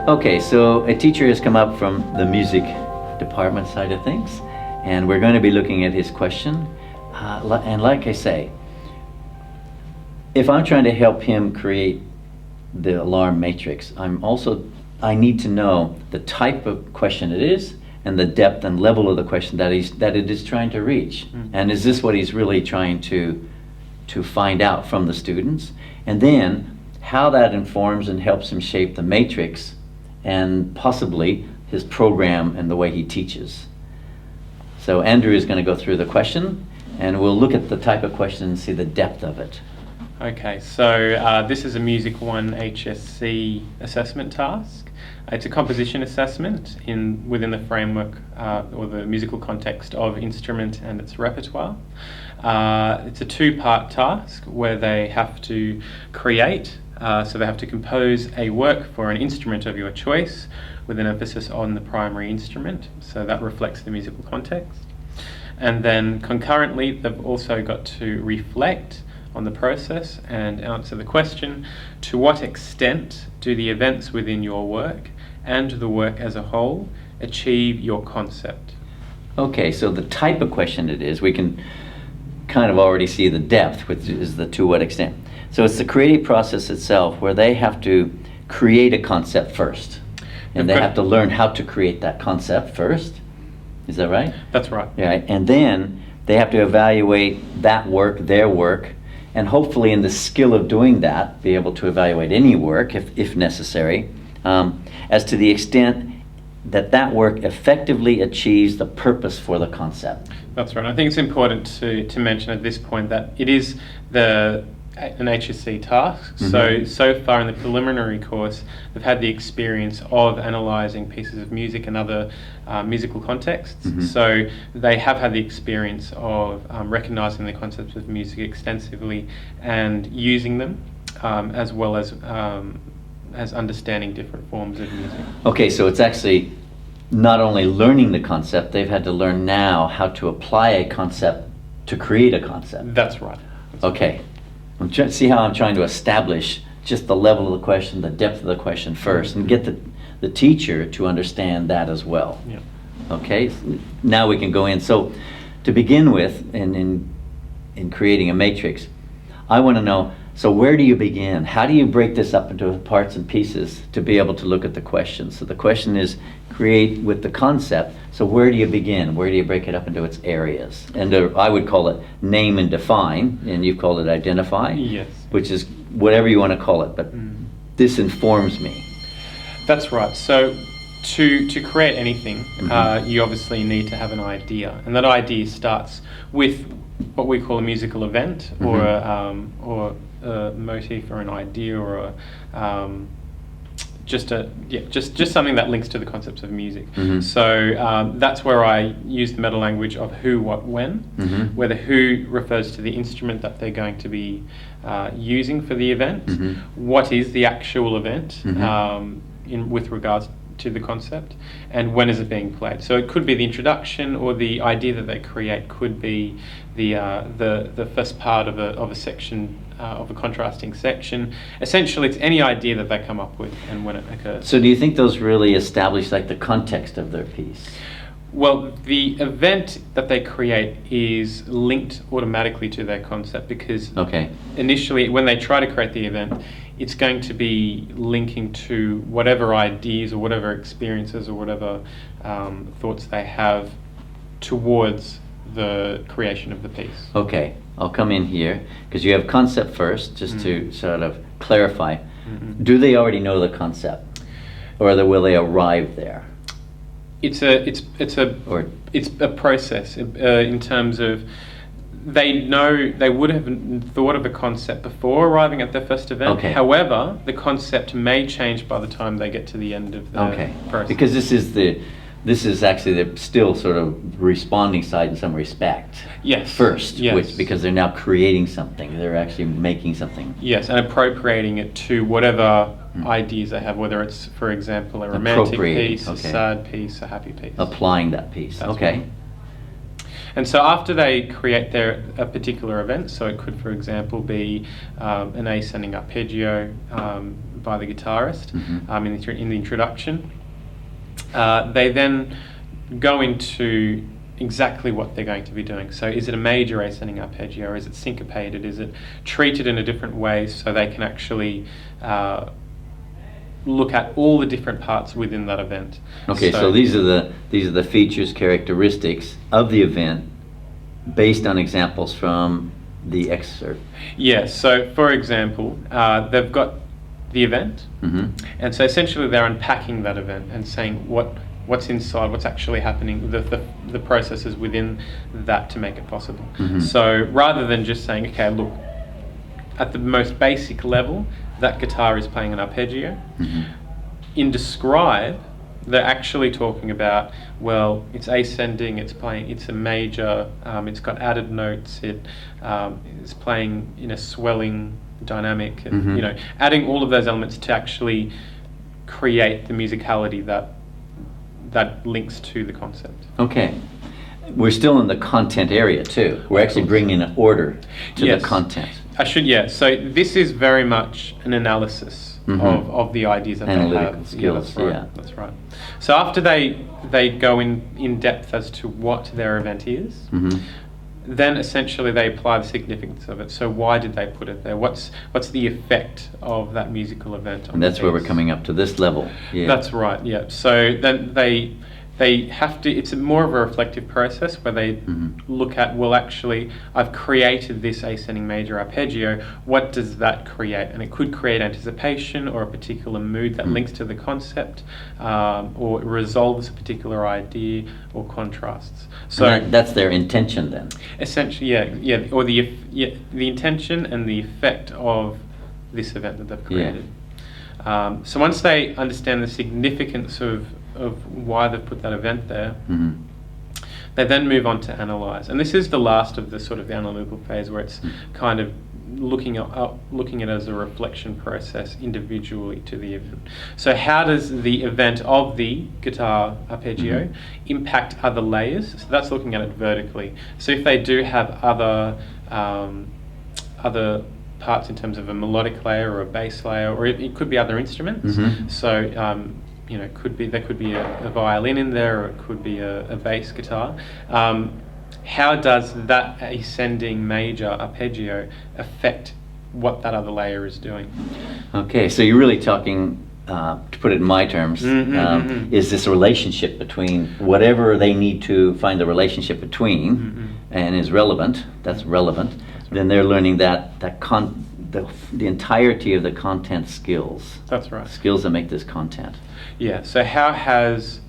Okay, so a teacher has come up from the music department side of things, and we're going to be looking at his question. And like I say, if I'm trying to help him create the alarm matrix, I need to know the type of question it is and the depth and level of the question that it is trying to reach. And is this what he's really trying to find out from the students? And then how that informs and helps him shape the matrix and possibly his program and the way he teaches. So Andrew is going to go through the question, and we'll look at the type of question and see the depth of it. Okay, so this is a Music 1 HSC assessment task. It's a composition assessment within the framework or the musical context of instrument and its repertoire. It's a two-part task where they have to create, so they have to compose a work for an instrument of your choice with an emphasis on the primary instrument, so that reflects the musical context. And then concurrently, they've also got to reflect on the process and answer the question: to what extent do the events within your work and the work as a whole achieve your concept? Okay, so the type of question it is, we can kind of already see the depth, which is the to what extent. So it's the creative process itself where they have to create a concept first. And they have to learn how to create that concept first. Is that right? That's right. Yeah, and then they have to evaluate that work, their work, and hopefully in the skill of doing that, be able to evaluate any work if necessary, as to the extent that that work effectively achieves the purpose for the concept. That's right. I think it's important to mention at this point that it is an HSC task. Mm-hmm. So far in the preliminary course, they've had the experience of analysing pieces of music and other musical contexts. Mm-hmm. So they have had the experience of recognising the concepts of music extensively and using them, as well as understanding different forms of music. Okay, so it's actually not only learning the concept, they've had to learn now how to apply a concept to create a concept. That's right. Okay. See how I'm trying to establish just the level of the question, the depth of the question first, and get the teacher to understand that as well. Yeah. Okay, now we can go in. So to begin with, in creating a matrix, I want to know, so where do you begin? How do you break this up into parts and pieces to be able to look at the question? So the question is create with the concept. So where do you begin? Where do you break it up into its areas? And I would call it name and define, and you've called it identify. Yes. Which is whatever you want to call it, but this informs me. That's right. So to create anything, you obviously need to have an idea, and that idea starts with what we call a musical event, or a motif, or an idea, or just something that links to the concepts of music. So that's where I use the meta language of who, what, when, where the who refers to the instrument that they're going to be using for the event, what is the actual event with regards to the concept, and when is it being played. So it could be the introduction, or the idea that they create could be the first part of a section, of a contrasting section. Essentially, it's any idea that they come up with and when it occurs. So do you think those really establish like the context of their piece? Well, the event that they create is linked automatically to their concept, because initially when they try to create the event, it's going to be linking to whatever ideas or whatever experiences or whatever thoughts they have towards the creation of the piece. Okay, I'll come in here because you have concept first, just to sort of clarify. Do they already know the concept, or will they arrive there? It's a process in terms of they would have thought of a concept before arriving at their first event. Okay. However, the concept may change by the time they get to the end of the process. Because this is actually the still sort of responding side in some respect. Yes. First, yes. Because they're now creating something. They're actually making something. Yes, and appropriating it to whatever ideas they have, whether it's, for example, a romantic piece, a sad piece, a happy piece. Applying that piece. That's right. And so after they create a particular event, so it could, for example, be an ascending arpeggio, by the guitarist Mhm. in the introduction. They then go into exactly what they're going to be doing. So is it a major ascending arpeggio, or is it syncopated? Is it treated in a different way so they can actually look at all the different parts within that event? Okay, so these are the features, characteristics of the event based on examples from the excerpt. Yeah, so for example, they've got the event, and so essentially they're unpacking that event and saying what's inside, what's actually happening, the processes within that to make it possible. So rather than just saying, okay, look, at the most basic level, that guitar is playing an arpeggio. In describe, they're actually talking about, well, it's ascending, it's a major, it's got added notes, it's playing in a swelling dynamic, and, adding all of those elements to actually create the musicality that links to the concept. Okay. We're still in the content area too. We're actually bringing an order to the content. So this is very much an analysis of the ideas that Analytical they have. skills, That's right. So after they go in depth as to what their event is, then essentially they apply the significance of it. So why did they put it there? What's the effect of that musical event on And that's the where we're piece? coming up to this level. Yeah. That's right, yeah. So then they have to, it's more of a reflective process where they look at, well, actually, I've created this ascending major arpeggio. What does that create? And it could create anticipation or a particular mood that links to the concept, or it resolves a particular idea or contrasts. So And that's their intention then. essentially, yeah, or the intention and the effect of this event that they've created. So once they understand the significance of why they've put that event there, they then move on to analyze. And this is the last of the sort of the analytical phase, where it's kind of looking at it as a reflection process individually to the event. So how does the event of the guitar arpeggio impact other layers? So that's looking at it vertically. So if they do have other parts in terms of a melodic layer or a bass layer, or it could be other instruments. So there could be a violin in there, or it could be a bass guitar. How does that ascending major arpeggio affect what that other layer is doing? Okay, so you're really talking, to put it in my terms, is this relationship between whatever they need to find the relationship between and is relevant, that's relevant, then they're learning the entirety of the content skills. That's right. Skills that make this content. Yeah, so how has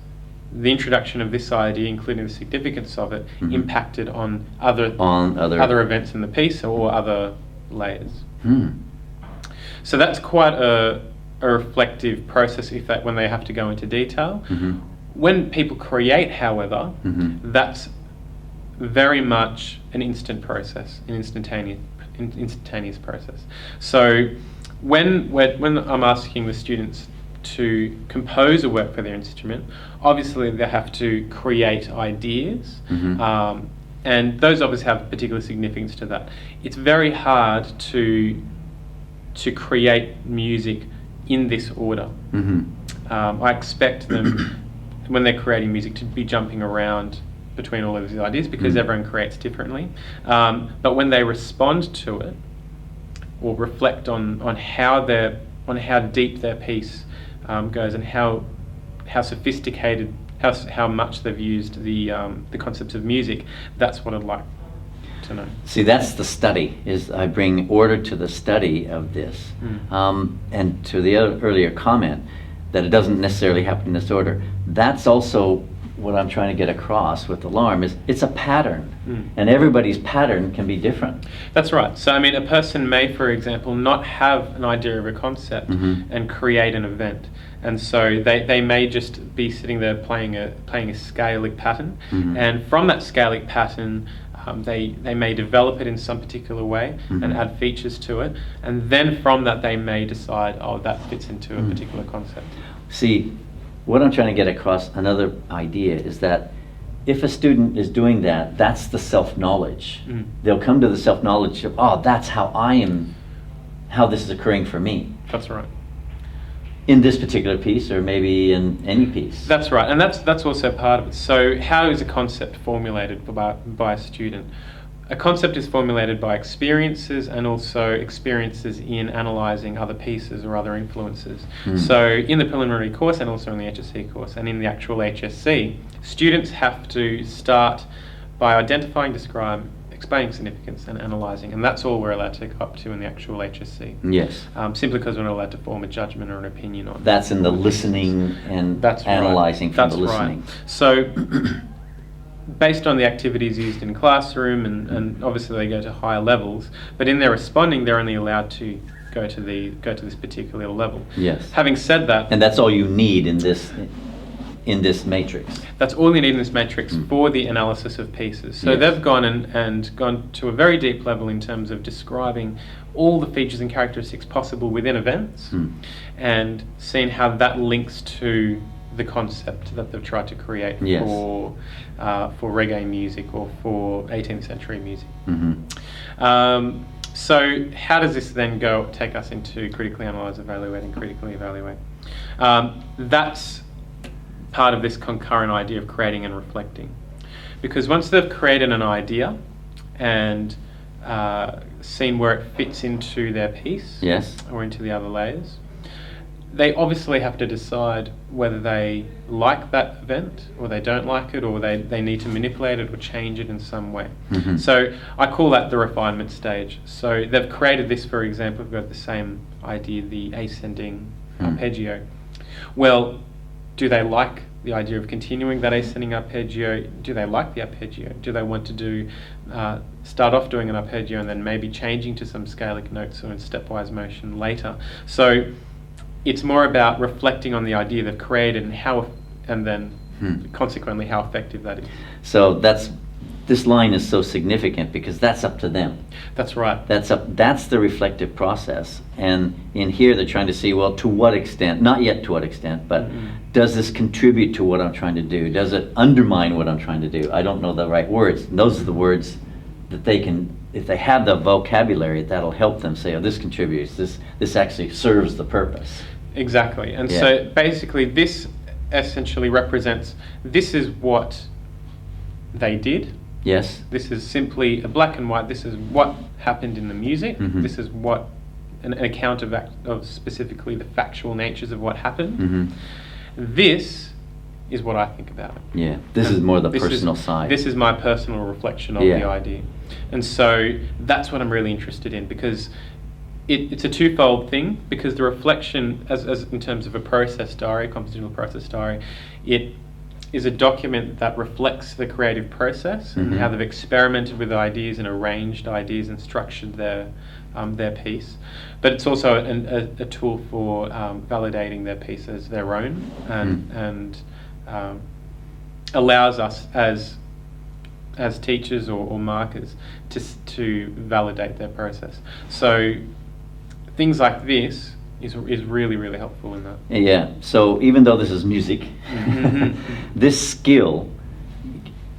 the introduction of this idea, including the significance of it, impacted on other events in the piece or other layers? So that's quite a reflective process when they have to go into detail. When people create, however, that's very much an instant process, an instantaneous process. So when I'm asking the students to compose a work for their instrument, obviously they have to create ideas, and those obviously have particular significance to that. It's very hard to create music in this order. I expect them, when they're creating music, to be jumping around between all of these ideas, because everyone creates differently. But when they respond to it, or reflect on how deep their piece goes, and how sophisticated, how much they've used the concepts of music, that's what I'd like to know. See, that's the study. I bring order to the study of this, and to the earlier comment that it doesn't necessarily happen in this order. That's also what I'm trying to get across with Alarm, is it's a pattern, and everybody's pattern can be different. That's right. So I mean, a person may, for example, not have an idea of a concept and create an event, and so they may just be sitting there playing a scalic pattern, and from that scalic pattern, they may develop it in some particular way and add features to it, and then from that they may decide, oh, that fits into a particular concept. See, what I'm trying to get across, another idea, is that if a student is doing that, that's the self-knowledge. They'll come to the self-knowledge of, oh, that's how this is occurring for me. That's right. in this particular piece, or maybe in any piece. That's right, and that's also part of it. So how is a concept formulated by a student? A concept is formulated by experiences, and also experiences in analysing other pieces or other influences. So in the preliminary course, and also in the HSC course, and in the actual HSC, students have to start by identifying, describing, explaining significance, and analysing, and that's all we're allowed to go up to in the actual HSC. Yes. Simply because we're not allowed to form a judgment or an opinion on. That's in the listening and analysing from the listening. Right. So based on the activities used in classroom, and obviously they go to higher levels, but in their responding, they're only allowed to go to this particular level. Yes. Having said that, and that's all you need in this matrix. That's all you need in this matrix for the analysis of pieces. So they've gone and gone to a very deep level in terms of describing all the features and characteristics possible within events, and seeing how that links to the concept that they've tried to create for reggae music or for 18th century music. So how does this then take us into critically analyse, evaluate, and critically evaluate? That's part of this concurrent idea of creating and reflecting. Because once they've created an idea and seen where it fits into their piece, or into the other layers, they obviously have to decide whether they like that event, or they don't like it, or they need to manipulate it or change it in some way. So I call that the refinement stage. So they've created this, for example, we've got the same idea, the ascending arpeggio. Well, do they like the idea of continuing that ascending arpeggio? Do they like the arpeggio? Do they want to start off doing an arpeggio and then maybe changing to some scalic notes or in stepwise motion later? So it's more about reflecting on the idea they've created and then consequently how effective that is. So this line is so significant because that's up to them. That's right. That's the reflective process. And in here they're trying to see, well, to what extent, not yet to what extent, but does this contribute to what I'm trying to do? Does it undermine what I'm trying to do? I don't know the right words. And those are the words that they can, if they have the vocabulary, that'll help them say, oh, this contributes, this actually serves the purpose. Exactly. And so basically this essentially represents, this is what they did. Yes. This is simply a black and white. This is what happened in the music. This is what an account of specifically the factual natures of what happened. This is what I think about it. Yeah. This is more the personal side. This is my personal reflection of the idea. And so that's what I'm really interested in, because it's a twofold thing, because the reflection, as in terms of a process diary, compositional process diary, it is a document that reflects the creative process and how they've experimented with ideas and arranged ideas and structured their piece. But it's also a tool for validating their piece as their own, and allows us as teachers or markers to validate their process. So things like this is really, really helpful in that. Yeah, so even though this is music, this skill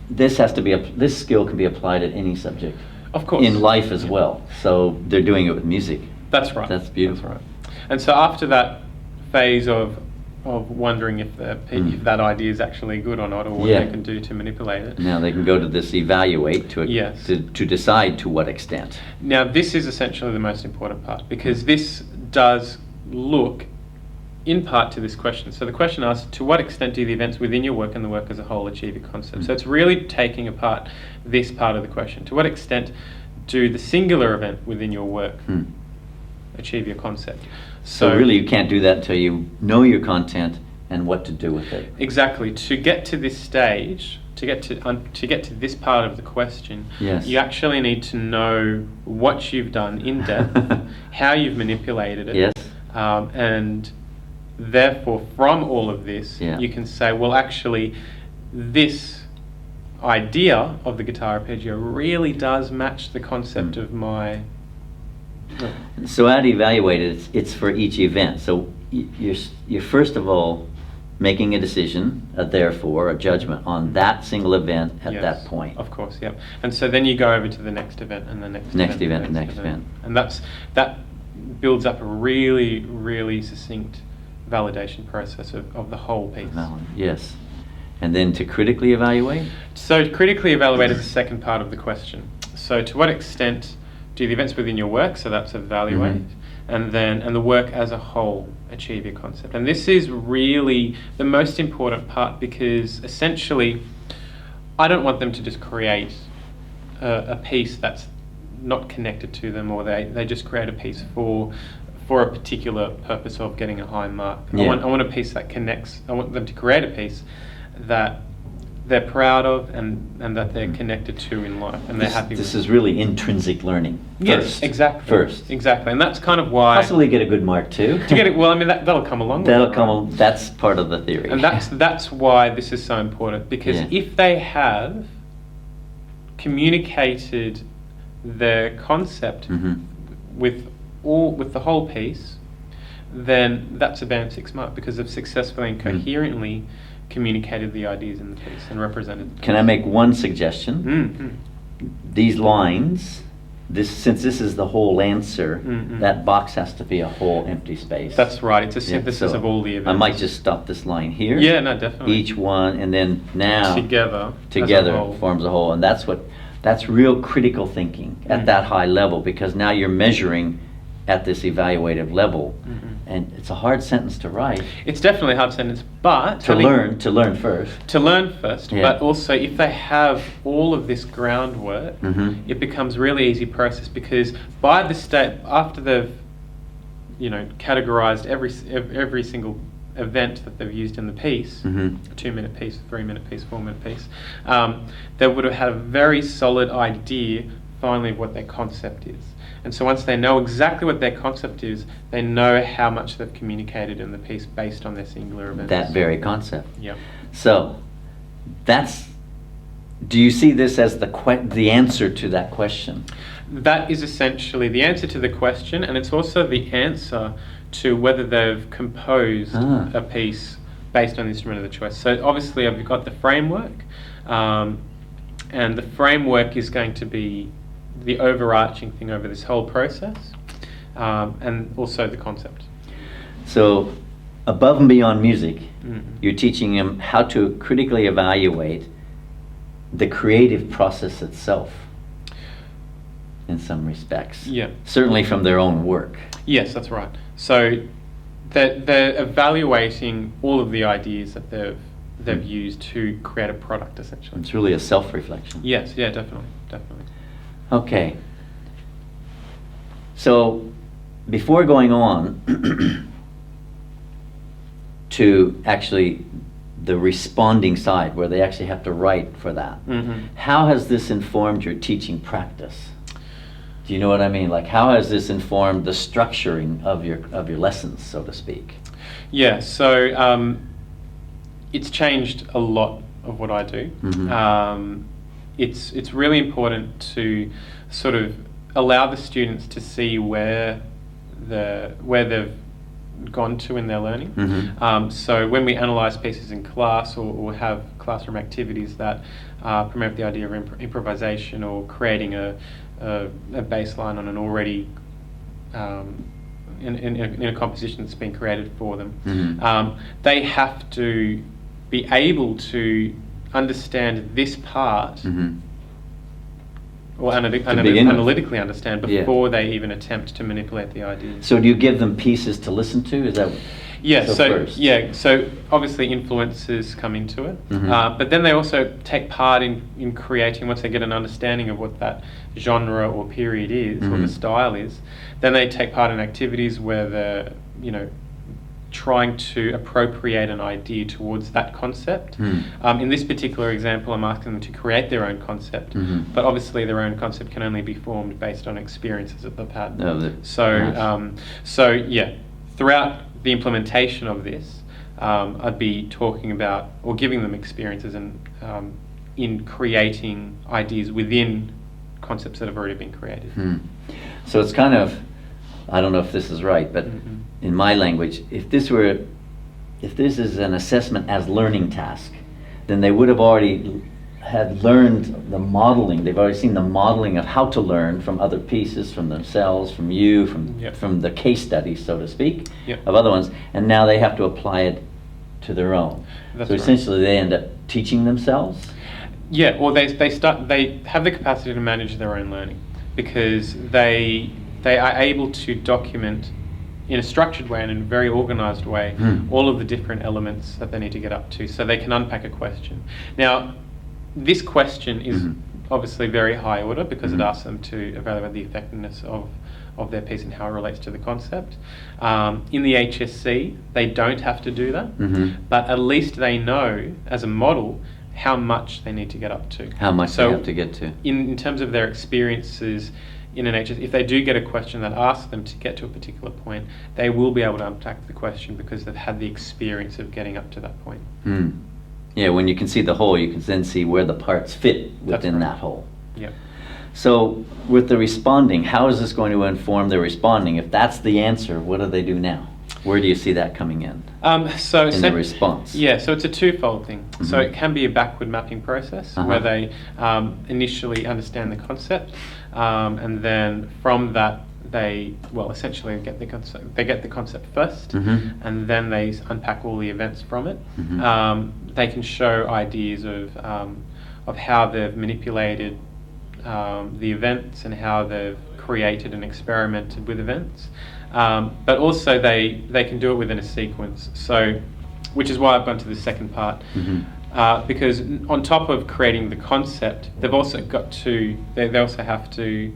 can be applied at any subject. Of course. In life as well. So they're doing it with music. That's right. That's beautiful. That's right. And so after that phase of wondering if that idea is actually good or not, or what they can do to manipulate it. Now they can go to this evaluate to decide to what extent. Now this is essentially the most important part, because this does look in part to this question. So the question asks, to what extent do the events within your work and the work as a whole achieve your concept? So it's really taking apart this part of the question. To what extent do the singular event within your work achieve your concept? So really you can't do that until you know your content and what to do with it. Exactly. To get to this stage, to get to this part of the question, you actually need to know what you've done in depth, how you've manipulated it, and therefore from all of this you can say, well, actually this idea of the guitar arpeggio really does match the concept of my... So how to evaluate it, it's for each event. So you're first of all making a decision, a judgment on that single event at that point. Of course, And so then you go over to the next event and the next event. And that builds up a really, really succinct validation process of the whole piece. Yes. And then to critically evaluate? So to critically evaluate is the second part of the question. So to what extent do the events within your work, so that's evaluate, and the work as a whole achieve your concept? And this is really the most important part, because essentially I don't want them to just create a piece that's not connected to them, or they just create a piece for a particular purpose of getting a high mark. Yeah. I want a piece that connects. I want them to create a piece that they're proud of and that they're connected to in life, and they're happy with. This is really intrinsic learning. Yes, exactly. First. Exactly. And that's kind of why... Possibly get a good mark too. To get it, well, I mean, that'll come along with it, right? That's part of the theory. And that's why this is so important, because if they have communicated their concept with the whole piece, then that's a band 6 mark, because they've successfully and coherently communicated the ideas in the piece and represented. Can I make one suggestion? These lines, since this is the whole answer, that box has to be a whole empty space. That's right. It's a synthesis of all the events. I might just stop this line here. Yeah, no, definitely. Each one, and then now together forms a whole, and that's real critical thinking at that high level, because now you're measuring at this evaluative level, and it's a hard sentence to write. It's definitely a hard sentence, but to learn first. To learn first, but also if they have all of this groundwork, it becomes a really easy process, because by the state after they've categorized every single event that they've used in the piece, a 2-minute piece, 3-minute piece, 4-minute piece, they would have had a very solid idea finally of what their concept is. And so once they know exactly what their concept is, they know how much they've communicated in the piece based on their singular events. That very concept. Yeah. So do you see this as the answer to that question? That is essentially the answer to the question, and it's also the answer to whether they've composed a piece based on the instrument of the choice. So obviously I've got the framework, and the framework is going to be the overarching thing over this whole process, and also the concept. So above and beyond music, you're teaching them how to critically evaluate the creative process itself in some respects. Yeah. Certainly from their own work. Yes, that's right. So they're evaluating all of the ideas that they've used to create a product, essentially. It's really a self-reflection. Yes, yeah, definitely. Okay. So before going on to actually the responding side, where they actually have to write for that, how has this informed your teaching practice? Do you know what I mean? Like, how has this informed the structuring of your lessons, so to speak? Yeah, so it's changed a lot of what I do. It's really important to sort of allow the students to see where they've gone to in their learning. So when we analyse pieces in class, or have classroom activities that promote the idea of improvisation, or creating a baseline on an already in a composition that's been created for them, they have to be able to understand this part, or analytically understand before they even attempt to manipulate the ideas. So do you give them pieces to listen to? Is that so obviously influences come into it, but then they also take part in creating. Once they get an understanding of what that genre or period is, or the style is, then they take part in activities where they're trying to appropriate an idea towards that concept. In this particular example, I'm asking them to create their own concept, but obviously their own concept can only be formed based on experiences that they've had. Throughout the implementation of this, I'd be talking about, or giving them experiences in creating ideas within concepts that have already been created. So it's kind of, I don't know if this is right, but in my language, if this is an assessment as learning task, then they would have already had learned the modeling. They've already seen the modeling of how to learn from other pieces, from themselves, from you, from the case studies, so to speak, of other ones, and now they have to apply it to their own. That's so right. essentially, they end up teaching themselves. Yeah, well, they have the capacity to manage their own learning because they are able to document in a structured way and in a very organised way all of the different elements that they need to get up to, so they can unpack a question. Now, this question is obviously very high order because it asks them to evaluate the effectiveness of their piece and how it relates to the concept. In the HSC, they don't have to do that, but at least they know, as a model, how much they need to get up to. How much they have to get to. In terms of their experiences in an HSC, if they do get a question that asks them to get to a particular point, they will be able to unpack the question because they've had the experience of getting up to that point. Yeah, when you can see the whole, you can then see where the parts fit within right. that whole. Yeah. So with the responding, how is this going to inform the responding? If that's the answer, what do they do now? Where do you see that coming in? In the response? Yeah, so it's a twofold thing. So it can be a backward mapping process where they initially understand the concept, and then from that they essentially get the concept. They get the concept first, and then they unpack all the events from it. They can show ideas of how they've manipulated the events and how they've created and experimented with events. But also they can do it within a sequence. So, which is why I've gone to the second part, because on top of creating the concept, they've also got to they also have to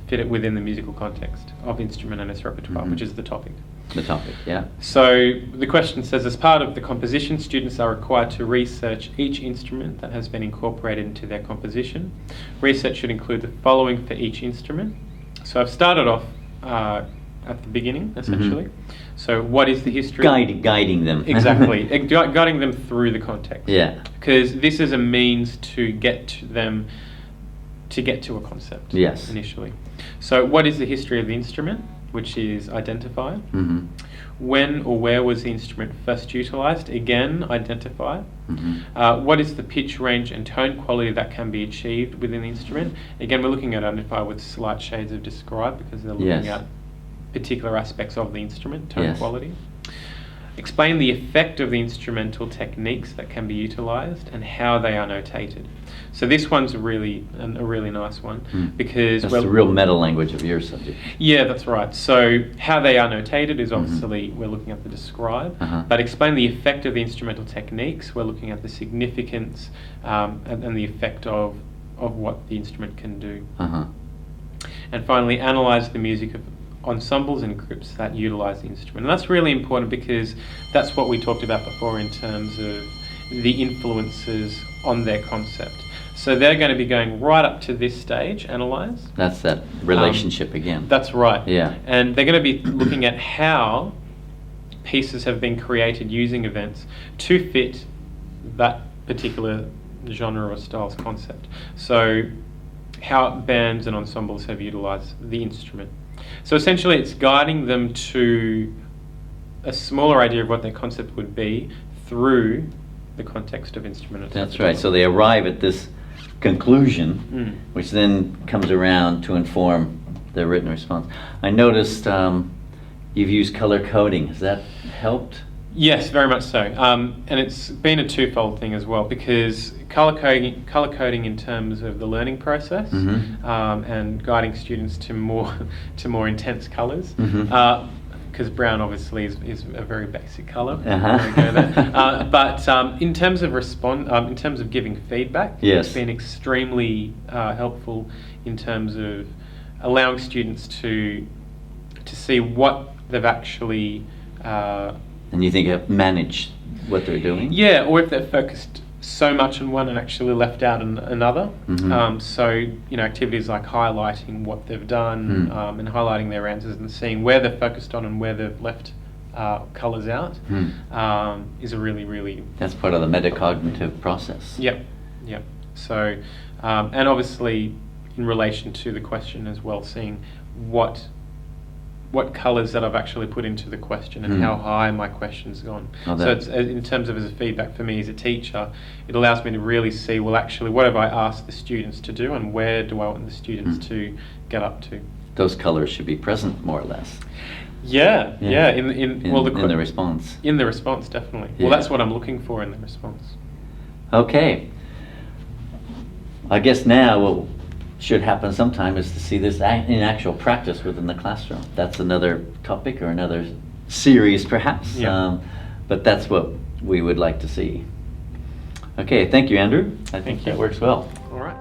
fit it within the musical context of instrument and its repertoire, which is the topic. The topic, yeah. So the question says, as part of the composition, students are required to research each instrument that has been incorporated into their composition. Research should include the following for each instrument. So I've started off at the beginning, essentially. So what is the history? Guiding them. Exactly. Guiding them through the context. Yeah. Because this is a means to get to them to get to a concept. Yes. Initially. So what is the history of the instrument, which is identify. When or where was the instrument first utilised? Again, identify. What is the pitch range and tone quality that can be achieved within the instrument? Again, we're looking at identify with slight shades of describe because they're looking at particular aspects of the instrument, tone quality. Explain the effect of the instrumental techniques that can be utilised and how they are notated. So this one's a really nice one because that's the real meta language of your subject. Yeah, that's right. So how they are notated is obviously we're looking at the describe, but explain the effect of the instrumental techniques. We're looking at the significance and the effect of what the instrument can do. And finally, analyse the music of ensembles and groups that utilise the instrument. And that's really important because that's what we talked about before in terms of the influences on their concept. So they're going to be going right up to this stage, analyse. That's that relationship again. That's right. Yeah. And they're going to be looking at how pieces have been created using events to fit that particular genre or style's concept. So how bands and ensembles have utilised the instrument. So essentially it's guiding them to a smaller idea of what their concept would be through the context of instrument. That's right. So they arrive at this conclusion, which then comes around to inform their written response. I noticed you've used color coding. Has that helped? Yes, very much so. And it's been a twofold thing as well because color coding in terms of the learning process and guiding students to more intense colors. Because brown obviously is a very basic colour. But in terms of giving feedback, it's been extremely helpful in terms of allowing students to see what they've actually. And you think have managed what they're doing? Yeah, or if they're focused so much on one and actually left out another. So activities like highlighting what they've done and highlighting their answers and seeing where they're focused on and where they've left colours out is a really that's part of the metacognitive process. Yep. So and obviously in relation to the question as well, seeing what what colours that I've actually put into the question and how high my question's gone. Oh, So it's, in terms of as a feedback for me as a teacher, it allows me to really see, well, actually, what have I asked the students to do and where do I want the students to get up to? Those colors should be present more or less. Yeah. In the response. In the response, definitely. Yeah. Well, that's what I'm looking for in the response. Okay. I guess now what should happen sometime is to see this in actual practice within the classroom. That's another topic or another series perhaps. Yeah. But that's what we would like to see. Okay, thank you, Andrew. I think you. that works well. All right.